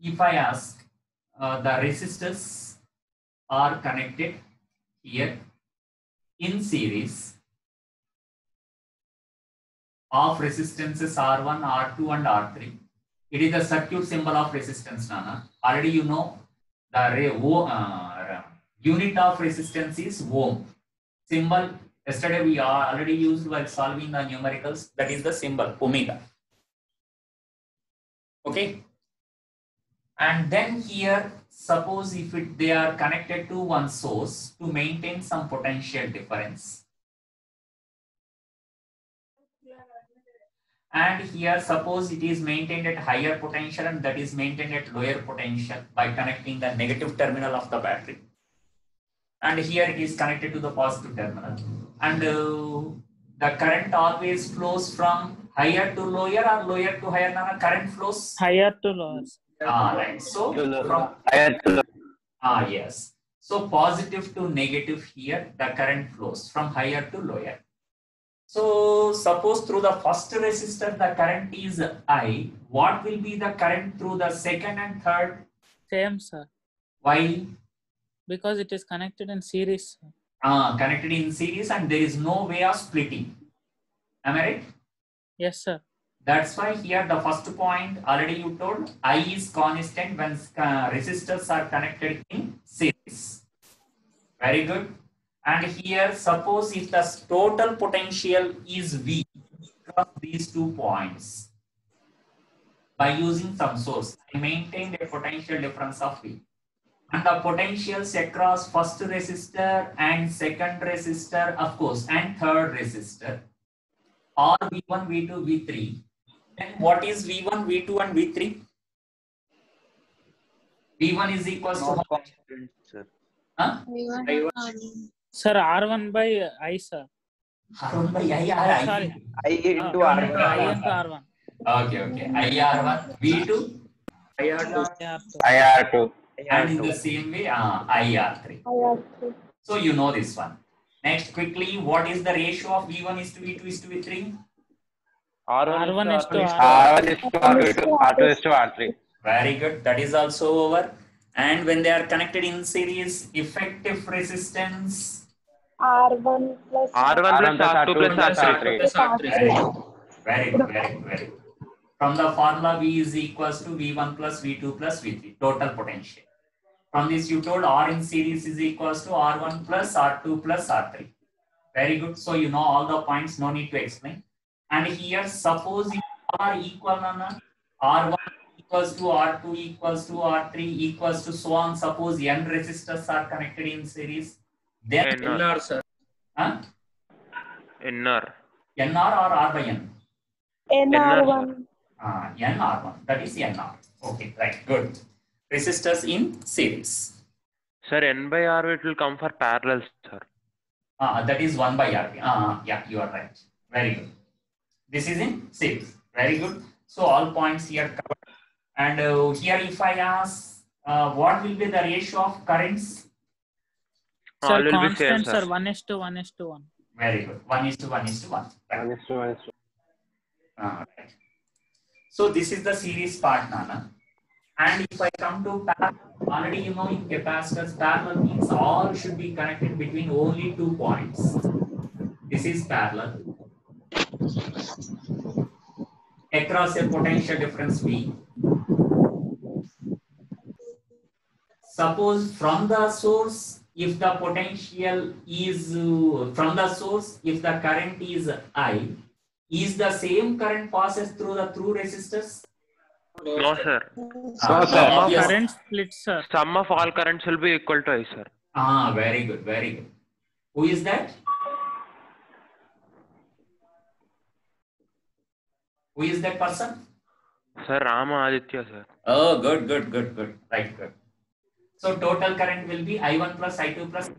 if I ask the resistors are connected here in series of resistances R1, R2 and R3. It is the circuit symbol of resistance, Nana. Already you know the unit of resistance is ohm. Symbol yesterday we already used while solving the numericals. That is the symbol omega. Okay. And then here, suppose if they are connected to one source to maintain some potential difference. And here, suppose it is maintained at higher potential and that is maintained at lower potential by connecting the negative terminal of the battery. And here it is connected to the positive terminal. And the current always flows from higher to lower or lower to higher. Nana, current flows higher to lower. Right. So from higher to lower. Yes. So positive to negative here, the current flows from higher to lower. So suppose through the first resistor, the current is I. What will be the current through the second and third? Same, sir. Why? Because it is connected in series. Connected in series and there is no way of splitting. Am I right? Yes, sir. That's why here the first point already you told I is constant when resistors are connected in series. Very good. And here suppose if the total potential is V across these 2 points by using some source, I maintained a potential difference of V. And the potentials across first resistor and second resistor, of course, and third resistor are V1, V2, V3. Then what is V1, V2 and V3? V1 is equals to constant, sir. Huh? Sir, R1 by I, sir. R1 by I. Sorry. I into R1. I into R1. Okay. IR1, V2, IR2. and in the same way, IR3. So you know this one. Next, quickly, what is the ratio of V1 is to V2 is to V3? R1 is to R1 is to R2, R2 is to R3. Very good. That is also over. And when they are connected in series, effective resistance R1 plus R1 plus R2 plus R3. Very good. From the formula, V is equals to V1 plus V2 plus V3, total potential. From this, you told R in series is equals to R1 plus R2 plus R3. Very good. So you know all the points, no need to explain. And here, suppose if R equal R1 equals to R2 equals to R3 equals to so on. Suppose N resistors are connected in series. Then NR, sir. Huh? NR. NR or R by N? NR1. NR1. That is NR. Okay, right. Good. Resistors in series. Sir, N by R it will come for parallel, sir. That is 1 by R. Yeah, you are right. Very good. This is in series. Very good. So all points here covered. And here if I ask, what will be the ratio of currents? Sir, will be constant, same, sir. sir. 1:1:1. Very good. 1:1:1. Right. 1:1. Right. So this is the series part, Nana. And if I come to parallel, already you know in capacitors, parallel means all should be connected between only 2 points. This is parallel. Across a potential difference V. Suppose from the source, if the potential is from the source, if the current is I, is the same current passes through the resistors? No, sir. Current split, sir. Sum of all currents will be equal to I, sir. Very good, very good. Who is that? Who is that person? Sir, Rama Aditya, sir. Oh, good. Right, good. So total current will be I1 plus I2 plus.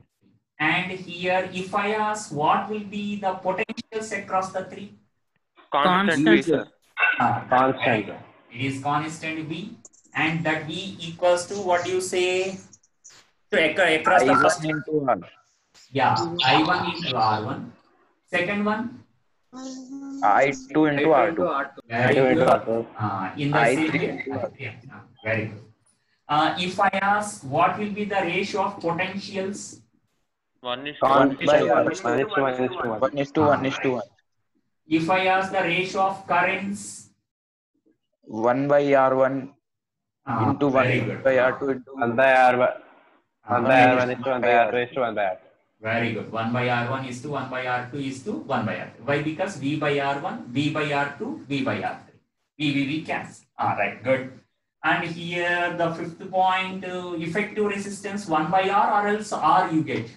And here, if I ask, what will be the potentials across the 3? Constant V, sir. Constant. It is constant V, and that V equals to what you say? So across the first into R. Yeah, I1 into R1. Second one? I2 into R2. Very I2 good. into R2. In the I3 same way. into R2. Very good. If I ask what will be the ratio of potentials? 1:1. 1:1. If I ask the ratio of currents? 1/R1 into Very 1 good. by R2 into 1/R1:1/R2:1/R. Very good. 1/R1 is to 1/R2 is to 1/R2. Why? Because V/R1, V/R2, V/R3. V cancel. Right. Good. And here the fifth point, effective resistance 1/R or else R you get.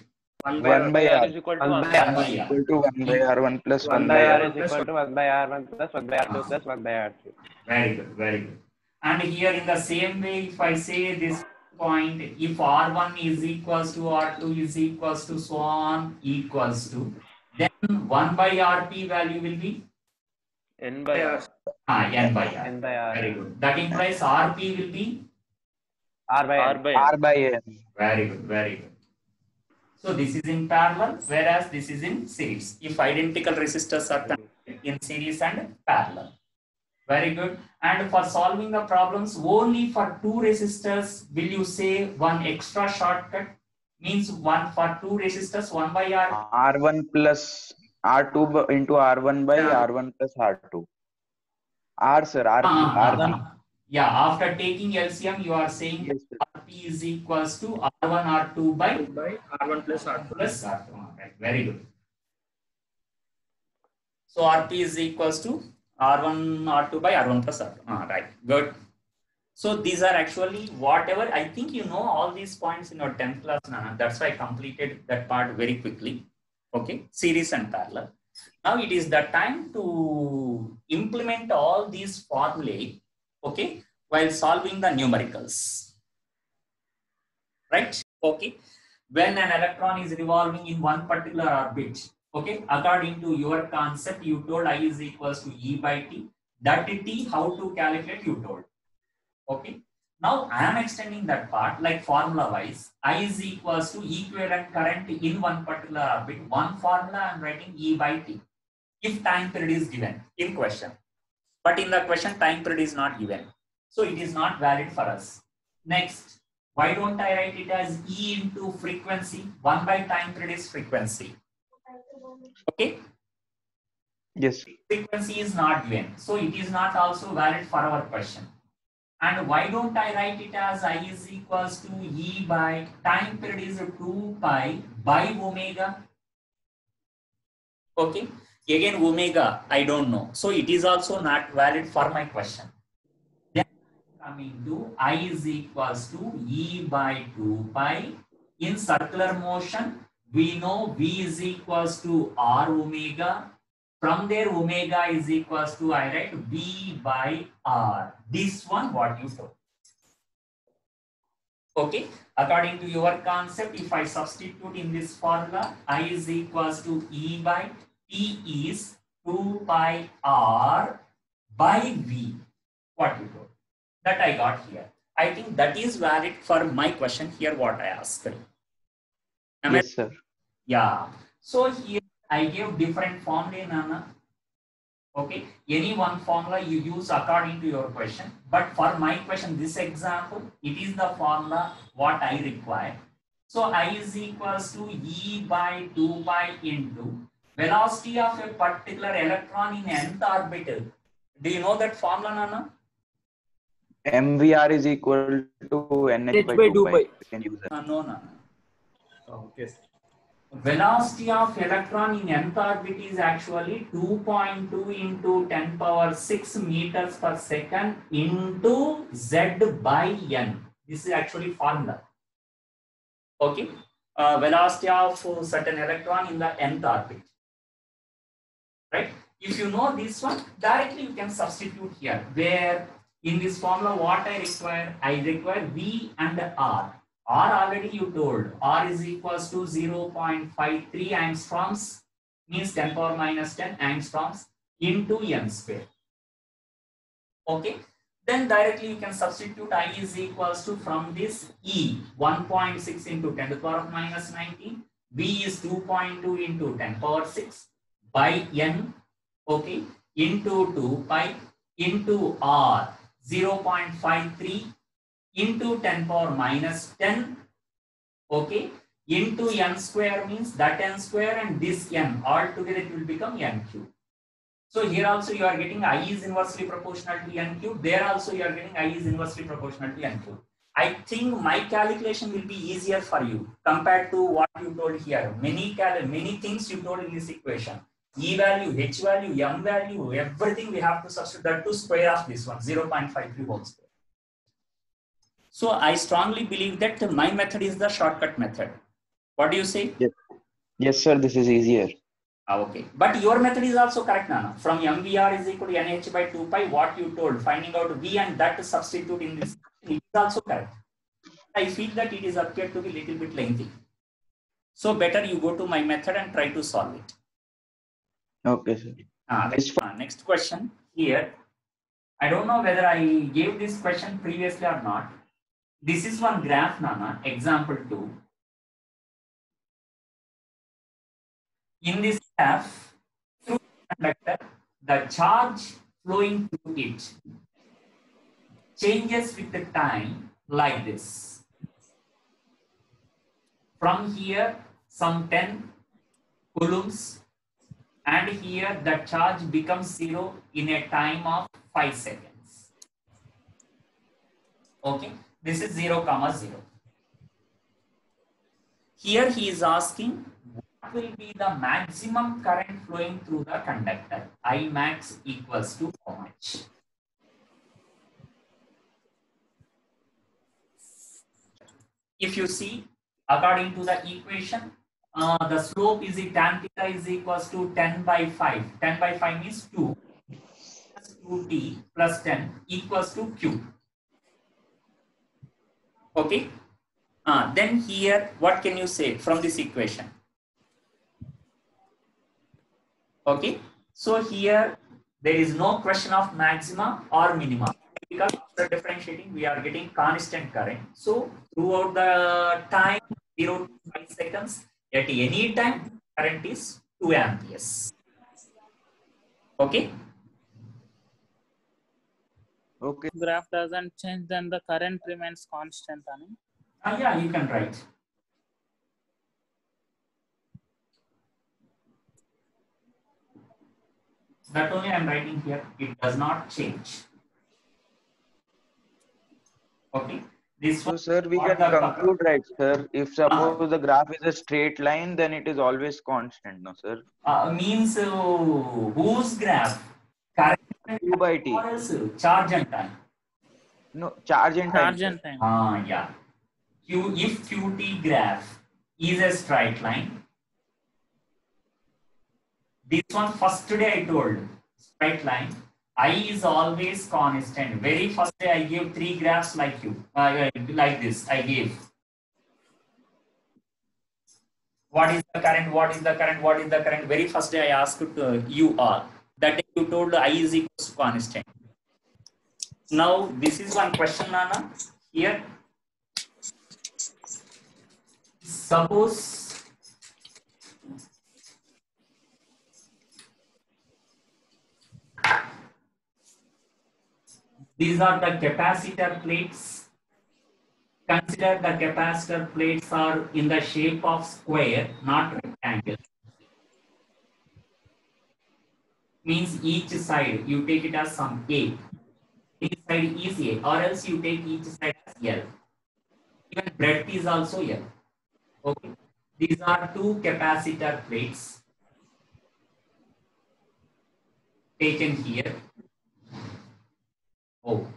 1/R is equal to 1 by 1 R. by is equal to 1/R1 plus 1 1 by by R R. is equal to 1/R1 plus 1/R2 plus 1/R3. Very good. Very good. And here in the same way, if I say this point, if R1 is equals to R2 is equals to so on equals to, then 1/RP value will be N by R. N by R. N by R. Very good. That implies RP will be R by R N. by N. R by N. very good. Very good. So this is in parallel, whereas this is in series. If identical resistors are connected in series and parallel. Very good. And for solving the problems, only for two resistors will you say one extra shortcut? Means one for two resistors, 1/R. R1 plus R2 into R1 by R1 plus R2. R, sir. RP. RP. Yeah, after taking LCM, you are saying Yes, sir. RP is equals to R1 R2 by R1 plus R2. plus R2. Right. Very good. So RP is equals to R1 R2 by R1 plus R2. Right. Good. So these are actually whatever, I think you know all these points in your 10th class, Nana. That's why I completed that part very quickly. Okay, series and parallel. Now it is the time to implement all these formulae, okay, while solving the numericals. Right? Okay. When an electron is revolving in one particular orbit, okay, according to your concept, you told I is equals to E by T. That T, how to calculate, you told. Okay. Now I am extending that part like formula wise. I is equals to equivalent current in one particular orbit. One formula I am writing E by T. If time period is given in question. But in the question, time period is not given. So it is not valid for us. Next, why don't I write it as E into frequency? 1 by time period is frequency. Okay. Yes. Frequency is not given. So it is not also valid for our question. And why don't I write it as I is equals to E by time period is 2 pi by omega. Okay. Again, omega, I don't know. So it is also not valid for my question. Then coming to I is equals to E by 2 pi. In circular motion, we know V is equals to R omega. From there, omega is equals to, I write V by R. This one, what you told. Okay. According to your concept, if I substitute in this formula, I is equals to E by T is 2 pi R by V. What you told. That I got here. I think that is valid for my question here, what I asked. Yes, sir. Yeah. So here I gave different formula, Nana. Okay. Any one formula you use according to your question. But for my question, this example, it is the formula what I require. So I is equals to E by 2 pi into velocity of a particular electron in nth orbital. Do you know that formula, Nana? MVR is equal to NH by 2 pi. No, Nana. Okay. Velocity of electron in nth orbit is actually 2.2 into 10 power 6 meters per second into Z by N. This is actually formula. Okay. Velocity of certain electron in the nth orbit. Right. If you know this one, directly you can substitute here. Where in this formula, what I require V and R. R already you told. R is equals to 0.53 angstroms, means 10 power minus 10 angstroms into N square. Okay. Then directly you can substitute I is equals to from this E 1.6 into 10 to the power of minus 19. V is 2.2 into 10 power 6 by N. Okay. Into 2 pi into R 0.53 into 10 power minus 10, okay, into n square means that n square and this n all together it will become n cube. So here also you are getting I is inversely proportional to n cube. There also you are getting I is inversely proportional to n cube. I think my calculation will be easier for you compared to what you told here. Many things you told in this equation. E value, H value, M value, everything we have to substitute that to square of this one, 0.53 whole square. So I strongly believe that my method is the shortcut method. What do you say? Yes, sir. This is easier. Okay, but your method is also correct, Nana. From MVR is equal to NH by 2 pi, what you told, finding out V and that substitute in this, it is also correct. I feel that it is appeared to be little bit lengthy. So better you go to my method and try to solve it. Okay, sir. Next question here. I don't know whether I gave this question previously or not. This is one graph, Nana, example 2. In this graph, through the conductor, the charge flowing through it changes with the time like this. From here, some 10 coulombs, and here the charge becomes 0 in a time of 5 seconds. Okay, this is 0, 0. Here he is asking what will be the maximum current flowing through the conductor. I max equals to how much? If you see, according to the equation, the slope is tan theta is equals to 10 by 5. 10 by 5 means 2 plus 2t plus 10 equals to q. Okay. Then here, what can you say from this equation? Okay. So here, there is no question of maxima or minima. Because after differentiating, we are getting constant current. So throughout the time, 0 to 5 seconds, at any time, current is 2 amperes. Okay. Okay. Graph doesn't change, then the current remains constant. Yeah, you can write. That only I am writing here. It does not change. Okay. This So, sir, we can conclude, right, sir? If suppose the graph is a straight line, then it is always constant, no, sir? Means whose graph? Current Q by T. or else charge and time? No, charge and time. Charge and time. Yeah. If QT graph is a straight line, this one first day I told, straight line, I is always constant. Very first day I gave 3 graphs like you, like this I gave. What is the current? What is the current? What is the current? Very first day I asked you all. That day you told I is equals to constant. Now this is one question, Nana. Here, suppose these are the capacitor plates. Consider the capacitor plates are in the shape of square, not rectangle. Means each side you take it as some A. Each side is A, or else you take each side as L. Even breadth is also L. Okay. These are 2 capacitor plates taken here. Oh.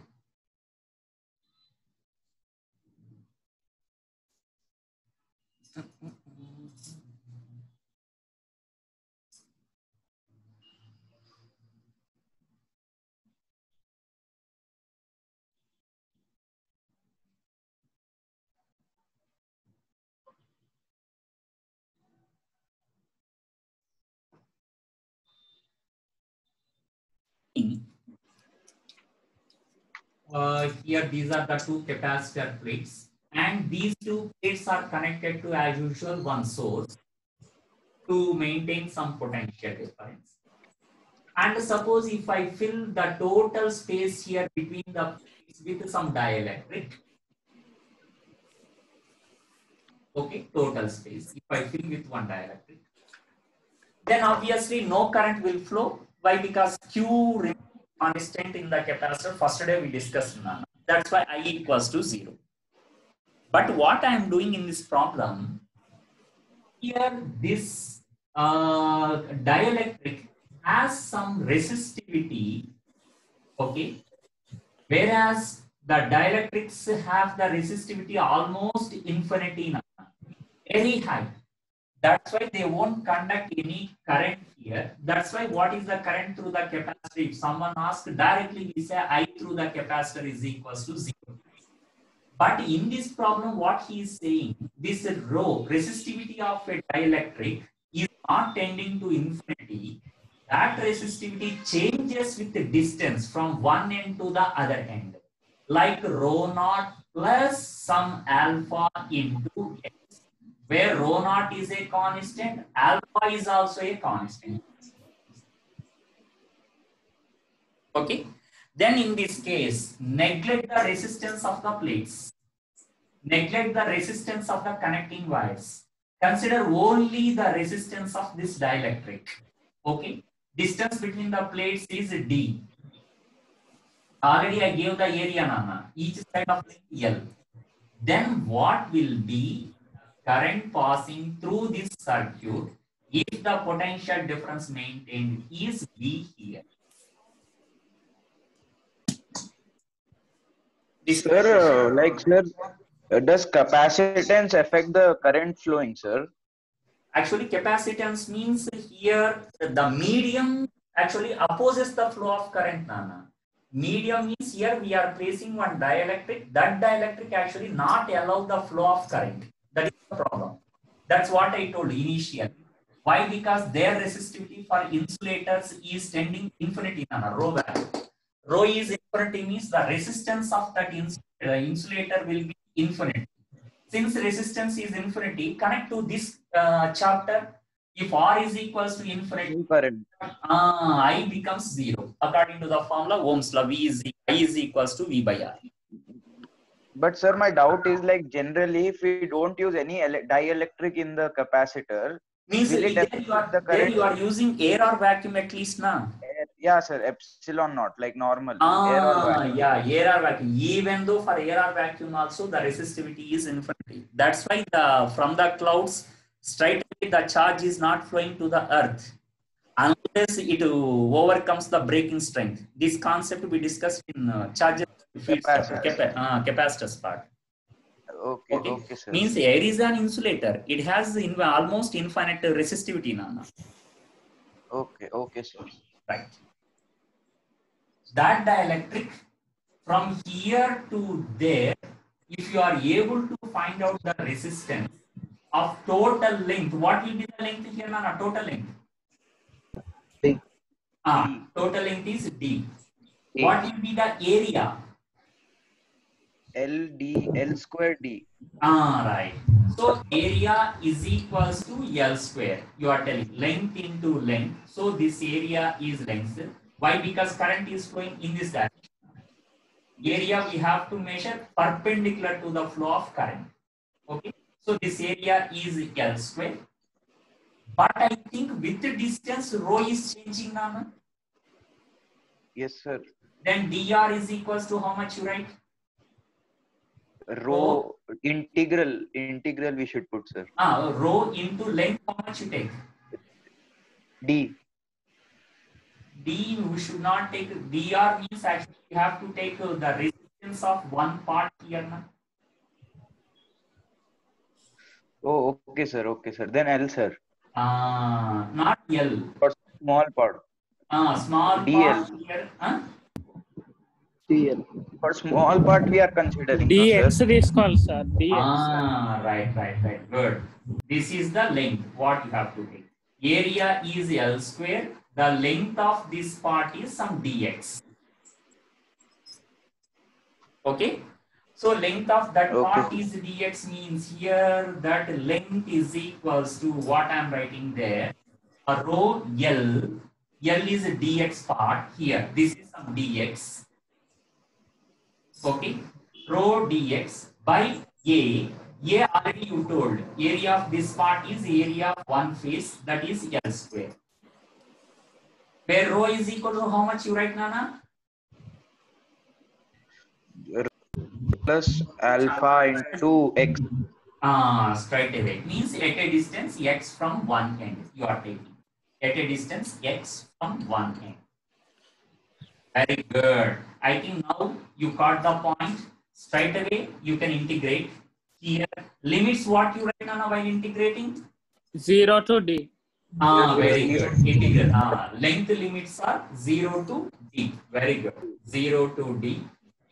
Here these are the 2 capacitor plates, and these 2 plates are connected to, as usual, one source to maintain some potential difference. And suppose if I fill the total space here between the plates with some dielectric, Okay, total space. If I fill with one dielectric, then obviously no current will flow. Why? Because Q remains constant in the capacitor. First day we discussed none. That's why I equals to 0. But what I am doing in this problem, here this dielectric has some resistivity, okay, whereas the dielectrics have the resistivity almost infinity now, very high. That's why they won't conduct any current here. That's why what is the current through the capacitor? If someone asks directly, we say I through the capacitor is equals to 0. But in this problem, what he is saying, this rho, resistivity of a dielectric is not tending to infinity. That resistivity changes with the distance from one end to the other end. Like rho naught plus some alpha into x, where rho naught is a constant, alpha is also a constant. Okay. Then in this case, neglect the resistance of the plates. Neglect the resistance of the connecting wires. Consider only the resistance of this dielectric. Okay. Distance between the plates is D. Already I gave the area, Nana. Each side of L. Then what will be current passing through this circuit if the potential difference maintained is V here? Sir, does capacitance affect the current flowing, sir? Actually, capacitance means here the medium actually opposes the flow of current, Nana. Medium means here we are placing one dielectric. That dielectric actually not allow the flow of current. That is the problem. That's what I told initially. Why? Because their resistivity for insulators is tending infinity, Nana. Rho value. Rho is infinity means the resistance of that insulator will be infinite. Since resistance is infinity, connect to this chapter. If R is equals to infinity, Current. I becomes 0. According to the formula, Ohm's law, I is equals to V by R. But sir, my doubt is like generally if we don't use any dielectric in the capacitor, Means will it there affect the there current? you are using air or vacuum at least now. Yeah, sir, epsilon naught, like normal. Air or vacuum. Yeah, air or vacuum. Even though for air or vacuum also the resistivity is infinity. That's why the from the clouds straight away the charge is not flowing to the earth unless it overcomes the breaking strength. This concept we discussed in charges capacitors part. Okay, sir. Means air is an insulator. It has almost infinite resistivity, Nana. Okay, sir. Right. That dielectric from here to there, if you are able to find out the resistance of total length, what will be the length here, Nana? Total length. D. Total length is D. What will be the area? L square D. Right. So area is equals to L square. You are telling length into length. So this area is length. Why? Because current is flowing in this direction. Area we have to measure perpendicular to the flow of current. Okay. So this area is L square. But I think with the distance rho is changing, Nana. Yes, sir. Then dr is equals to how much you write? Rho integral we should put, sir. Rho into length, how much you take? D. D we should not take. Dr means actually you have to take the resistance of one part here. Na? Oh, okay, sir. Then L, sir. Not L. For small part. Small DL. part here. DL. For small part we are considering. DX No, is called, sir. DX. Right. Good. This is the length. What you have to take. Area is L square. The length of this part is some dx. Okay. So length of that part is dx means here that length is equals to what I am writing there. A rho L. L is a dx part here. This is some dx. Okay. Rho dx by A. Yeah, already you told. Area of this part is area of one face, that is L square. Where rho is equal to how much you write, Nana? Plus alpha into x. Straight away. Means at a distance x from one end you are taking. At a distance x from one end. Very good. I think now you got the point. Straight away you can integrate. Here limits what you write, Nana, while integrating? 0 to D. Very good. Integral. Length limits are 0 to D. Very good. 0 to D.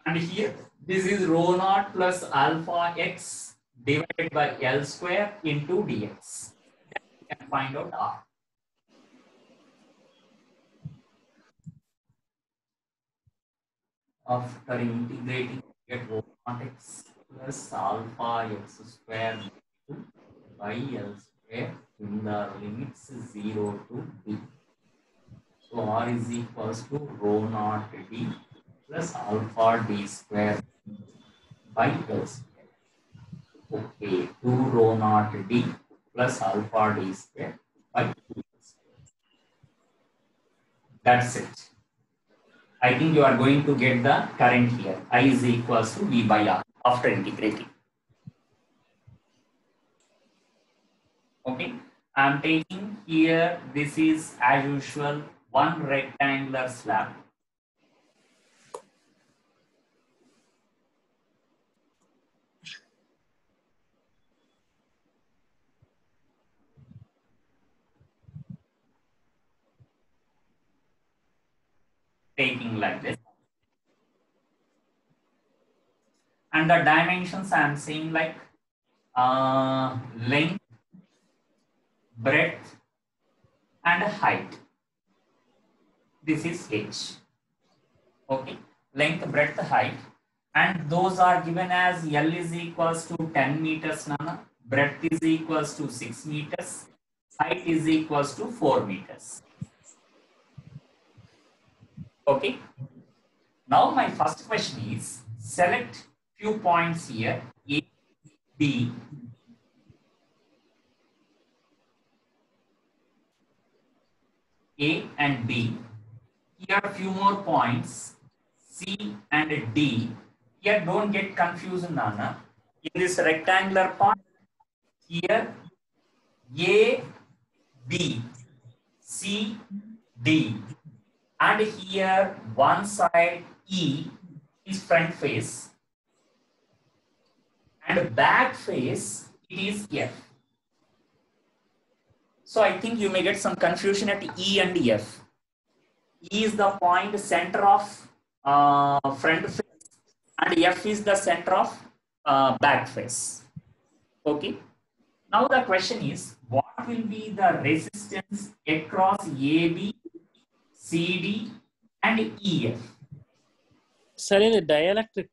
And here, this is rho naught plus alpha x divided by L square into dx. Then you can find out R. After integrating, you get rho naught x plus alpha x square by L square in the limits 0 to D. So R is equals to rho naught D plus alpha D square by L square. Okay, 2 rho naught D plus alpha D square by L square. That's it. I think you are going to get the current here. I is equals to V by R after integrating. Okay, I am taking here, this is as usual one rectangular slab. Taking like this. And the dimensions I am saying like length, breadth, and height. This is H. Okay, length, breadth, height. And those are given as L is equals to 10 meters, Nana. Breadth is equals to 6 meters. Height is equals to 4 meters. Okay. Now my first question is, select few points here, A, B, A and B. Here are few more points, C and D. Here don't get confused, Nana. In this rectangular part, here A, B, C, D. And here one side E is front face and back face it is F. So I think you may get some confusion at E and F. E is the point center of front face and F is the center of back face. Okay. Now the question is, what will be the resistance across AB, CD and EF? Sir, is it dielectric?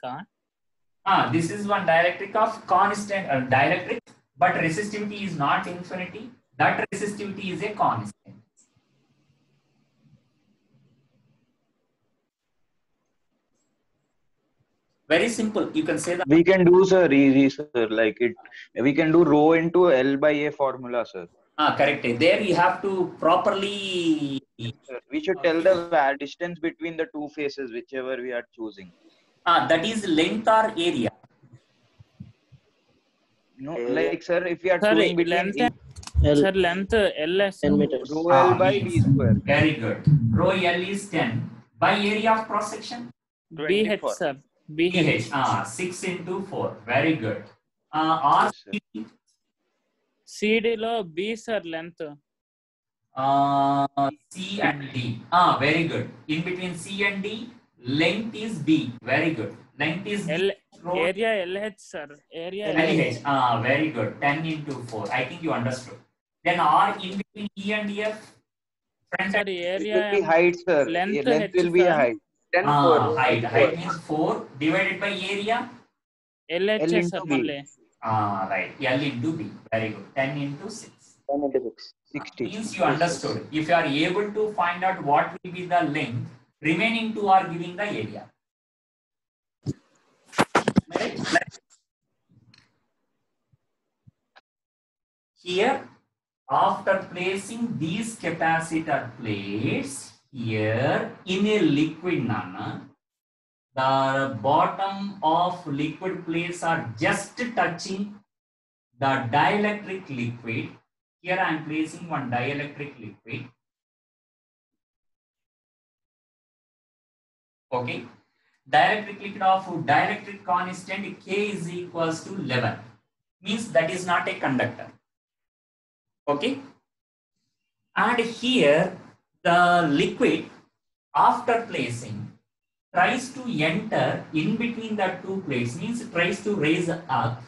This is one dielectric of constant dielectric, but resistivity is not infinity. That resistivity is a constant. Very simple. You can say that. We can do, sir, easy, sir. Like it, we can do rho into L by A formula, sir. Correct. There you have to properly. Sir, we should tell the distance between the two faces, whichever we are choosing. That is length or area. No, like, sir, if we are Sir, choosing between length, sir, length LS 10 meters. rho L by yes. D square. Very good. Rho L is 10 by area of cross section. BH, sir. BH. 6 into 4. Very good. R Yes, CD lo B, sir, length. C and D. Very good. In between C and D, length is B. Very good. Length is B. Area LH, sir. Area LH. Very good. 10 into 4. I think you understood. Then R in between E and F. Front Sir, and it area will be height, sir. length Length H, will be sir. a height. 10 4. height means 4 divided by area. LH, L sir, into B. male. Right. L into B. Very good. 10 into 6. 10 into 6. 60. Means you understood. If you are able to find out what will be the length, remaining two are giving the area. Right? here, after placing these capacitor plates here in a liquid manner, the bottom of liquid plates are just touching the dielectric liquid. Here I am placing one dielectric liquid. Okay. Dielectric liquid of dielectric constant K is equals to 11. Means that is not a conductor. Okay. And here the liquid, after placing, tries to enter in between the two plates, means it tries to raise up,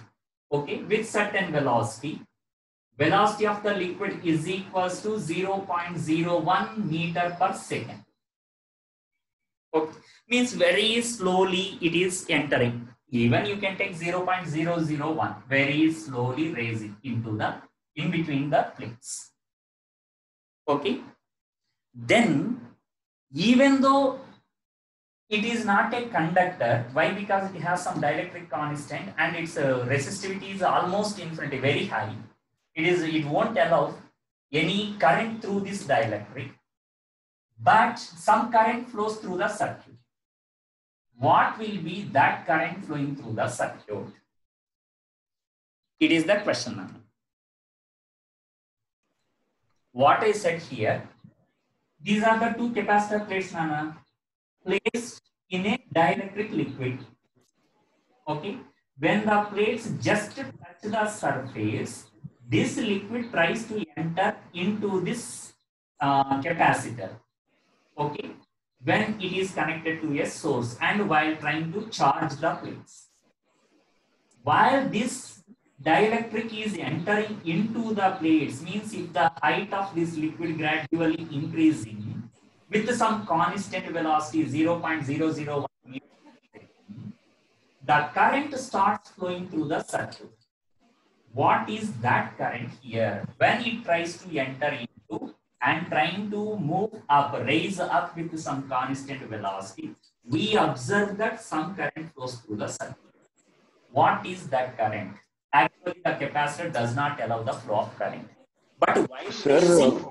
okay, with certain velocity. Velocity of the liquid is equals to 0.01 meter per second. Okay. Means very slowly it is entering. Even you can take 0.001, very slowly raising into the in between the plates. Okay. Then, even though it is not a conductor, why? Because it has some dielectric constant and its resistivity is almost infinity, very high. It won't allow any current through this dielectric, but some current flows through the circuit. What will be that current flowing through the circuit? It is the question now. What I said here, these are the two capacitor plates, Nana, placed in a dielectric liquid. Okay. When the plates just touch the surface, this liquid tries to enter into this capacitor. Okay. When it is connected to a source and while trying to charge the plates. While this dielectric is entering into the plates, means if the height of this liquid gradually increasing with some constant velocity 0.001 meter, the current starts flowing through the circuit. What is that current here? When it tries to enter into and trying to move up, raise up with some constant velocity, we observe that some current flows through the circuit. What is that current? Actually, the capacitor does not allow the flow of current. But while raising,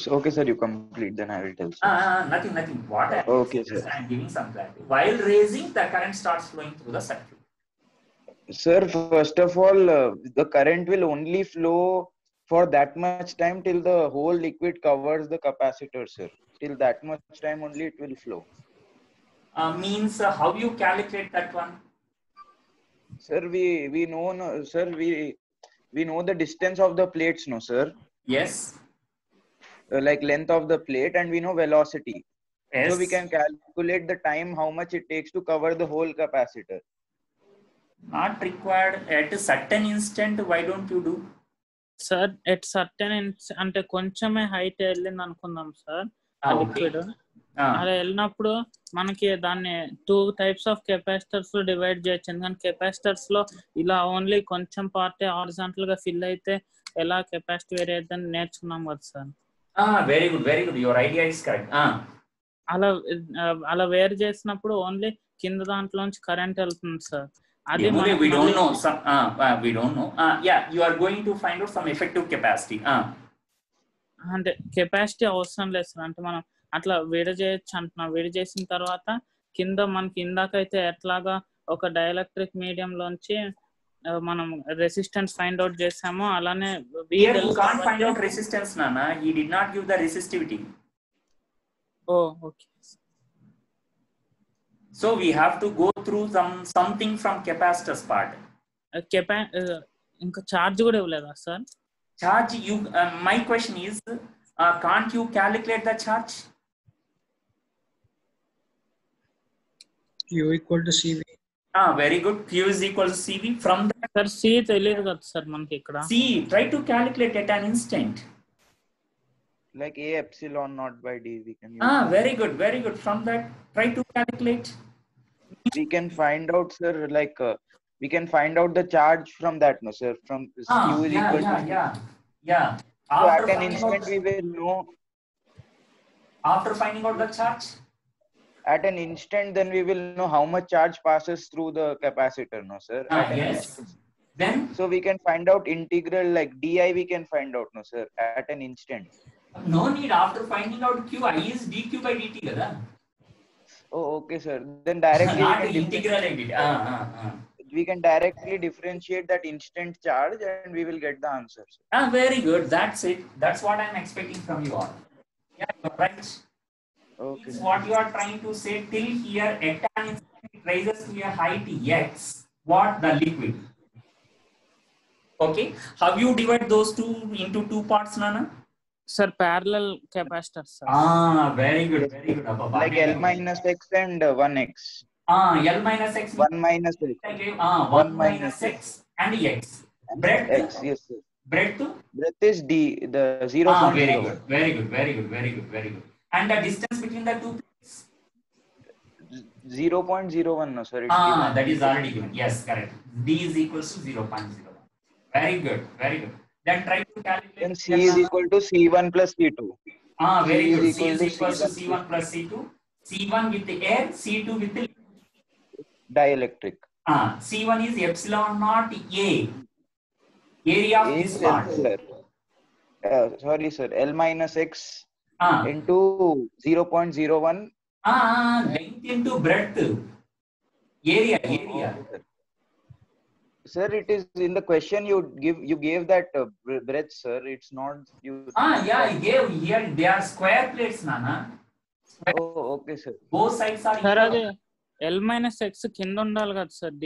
okay, sir, you complete, then I will tell. Nothing. What I am giving some clarity. While raising, the current starts flowing through the circuit. Sir, first of all, the current will only flow for that much time till the whole liquid covers the capacitor, sir. Till that much time only it will flow. Means how you calculate that one? Sir, we know, no, sir, we know the distance of the plates, no, sir. Yes. Like length of the plate, and we know velocity. Yes. So we can calculate the time, how much it takes to cover the whole capacitor. Not required at a certain instant. Why don't you do? Sir, at certain అంటే కొంచెమే height వెళ్ళింది అనుకుందాం sir ఆ liquid అలా వెళ్ళినప్పుడు మనకి దాన్ని 2 types of capacitors లో డివైడ్ చేయొచ్చు. ఎందుకంటే కెపాసిటర్స్ లో ఇలా ఓన్లీ కొంచెం పార్టే హారిజాంటల్ గా ఫిల్ అయితే ఎలా కెపాసిటీ వేరే అవుతుందని నేర్చుకున్నాం కదా sir. Very good your idea is correct. అలా వేరు చేసినప్పుడు ఓన్లీ కింద దాంట్లోంచి కరెంట్ వెళ్తుంది sir. we don't know. We don't know. Yeah, you are going to find out some effective capacity. అంటే కెపాసిటీ అవసరం లేదు సార్. అంటే మనం అట్లా వేడి చేయొచ్చు అంటున్నాం. వేడి చేసిన తర్వాత కింద మనకి ఇందాకైతే ఎట్లాగా ఒక డైఎలక్ట్రిక్ మీడియం లోంచి మనం రెసిస్టెన్స్ ఫైండ్ అవుట్ చేసామో అలానే here you can't find out resistance, Nana. He did not give the resistivity. Oh, okay. So we have to go through something from capacitors part. ఇంకా చార్జ్ కూడా ఇవ్వలేదా sir? Charge, you my question is, can't you calculate the charge? Q equal to CV. Very good. Q is equal to CV. From that, sir, C తెలియదు కదా sir మనకి ఇక్కడ. C, try to calculate at an instant. Like A epsilon naught by D, we can use. Very good. From that, try to calculate. We can find out, sir, like we can find out the charge from that, no, sir, from Q is equal to yeah. So at an instant we will know. After finding out the charge? At an instant, then we will know how much charge passes through the capacitor, no, sir? Yes. Then So we can find out integral like di we can find out, no sir, at an instant. no need after finding out q, I is dq by dt kada. Oh, okay, sir. Then directly Not we can integral entity. we can directly differentiate that instant charge and we will get the answer. Very good. That's it. That's what I'm expecting from you all. Yeah, you're right. Okay. Is what you are trying to say till here at an instant it rises to a height x. What? The liquid. Okay. How you divide those two into two parts, Nana? Sir, parallel capacitor, sir. Very good. Very good. Like L minus x and 1x. L minus x. 1 minus x. 1 minus x and x. Breadth. X, yes, sir. Breadth. Breadth is d, the 0. Very good. Very good. Very good. Very good. Very good. And the distance between the two plates? 0.01, no sir. That is already given. Yes, correct. D is equals to 0.01. Very good. Very good. Then try to calculate. Then C is equal to C1 plus C2. Very good. C is equals to C1 plus C2. C1 with the air, C2 with the dielectric. C1 is epsilon naught A. Area of this part. Sir. Sorry, sir. L minus x into 0.01. Length into breadth. Area. Sir, it is in the question you gave that breadth, sir. It's not you. Yeah, I gave here. They are square plates, Nana. Square. Oh, okay, sir. Both sides are Sir, equal. L minus x కింద ఉండాలి కదా sir D.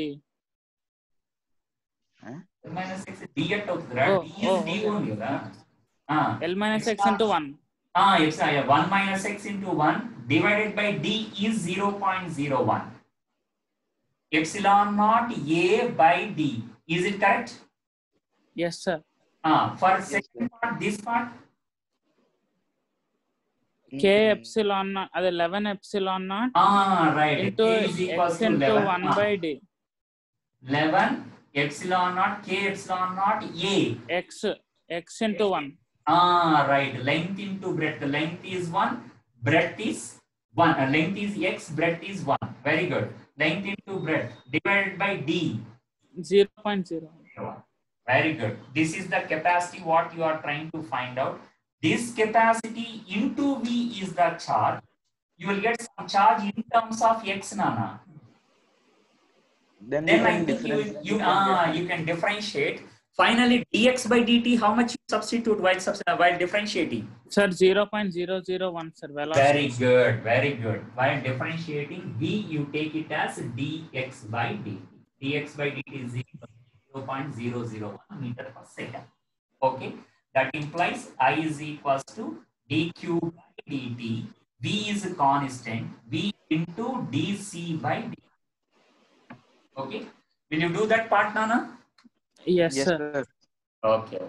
L minus x D at అవుతుంది రా. D is D only కదా. L minus x into 1. Yes, 1 minus x into 1 divided by D is 0.01. Epsilon naught A by D. Is it correct? Yes, sir. For second part, this part? K epsilon naught, that 11 epsilon naught right. into x into 1 by D. 11 epsilon naught K epsilon naught A. X into 1. Right. Length into breadth. Length is 1. Breadth is 1. Length is x. Breadth is 1. Very good. Length into breadth divided by D. 0.0. Very good. This is the capacity what you are trying to find out. This capacity into V is the charge. You will get some charge in terms of x, Nana. Then I think you can differentiate. Finally, dx by dt, how much you substitute while differentiating? Sir, 0.001, sir. Very good, very good. While differentiating, V, you take it as dx by dt. Dx by dt is 0.001 meter per second. Okay, that implies I is equals to dq by dt. V is a constant. V into dc by dt. Okay, will you do that part, Nana? Yes, sir. Okay.